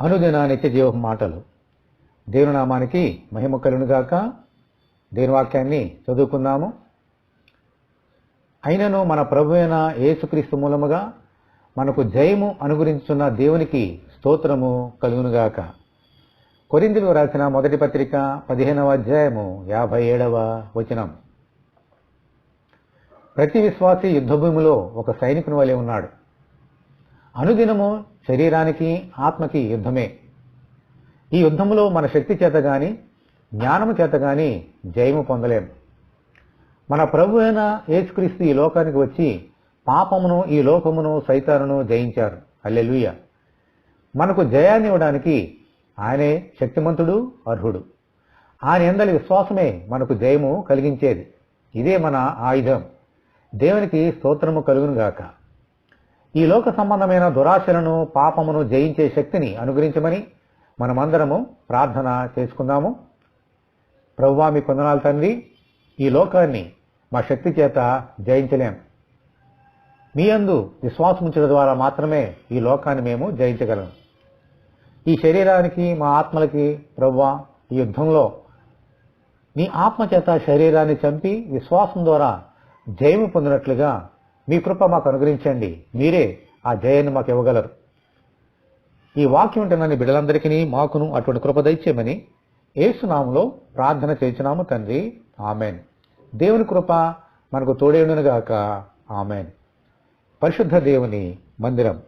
అనుదిన నిత్య జీవ మాటలు. దేవుని నామానికి మహిమ కలుగునుగాక. దేవుని వాక్యాన్ని చదువుకుందాము. అయినను మన ప్రభువైన యేసుక్రీస్తు మూలముగా మనకు జయము అనుగ్రహించున్న దేవునికి స్తోత్రము కలుగునుగాక. కొరింథీయులకు రాసిన మొదటి పత్రిక 15వ అధ్యాయము 57వ వచనం. ప్రతి విశ్వాసి యుద్ధభూమిలో ఒక సైనికుని వలె ఉన్నాడు. అనుదినము శరీరానికి ఆత్మకి యుద్ధమే. ఈ యుద్ధములో మన శక్తి చేత గాని జ్ఞానము చేత గాని జయము పొందలేం. మన ప్రభు అయిన యేసుక్రీస్తు ఈ లోకానికి వచ్చి పాపమును, ఈ లోకమును, సైతానును జయించారు. హల్లెలూయా. మనకు జయాన్ని ఇవ్వడానికి ఆయనే శక్తిమంతుడు, అర్హుడు. ఆయన యందలి విశ్వాసమే మనకు జయము కలిగించేది. ఇదే మన ఆయుధం. దేవునికి స్తోత్రము కలుగునుగాక. ఈ లోక సంబంధమైన దురాశలను, పాపమును జయించే శక్తిని అనుగ్రహించమని మనమందరము ప్రార్థన చేసుకుందాము. ప్రభువా, మీ కొందనాలు తండ్రి. ఈ లోకాన్ని మా శక్తి చేత జయించలేం. మీ యందు విశ్వాసం ఉంచడం ద్వారా మాత్రమే ఈ లోకాన్ని మేము జయించగలం. ఈ శరీరానికి, మా ఆత్మలకి ప్రభువా, ఈ యుద్ధంలో నీ ఆత్మ చేత శరీరాన్ని చంపి విశ్వాసం ద్వారా జయము పొందినట్లుగా మీ కృప మాకు అనుగ్రహించండి. మీరే ఆ జయాన్ని మాకు ఇవ్వగలరు. ఈ వాక్యం ఉంటున్న బిడ్డలందరికీ మాకును అటువంటి కృప దయచేయమని యేసు నామములో ప్రార్థన చేయించున్నాము తండ్రి. ఆమెన్. దేవుని కృప మనకు తోడేయునుగాక. ఆమెన్. పరిశుద్ధ దేవుని మందిరం.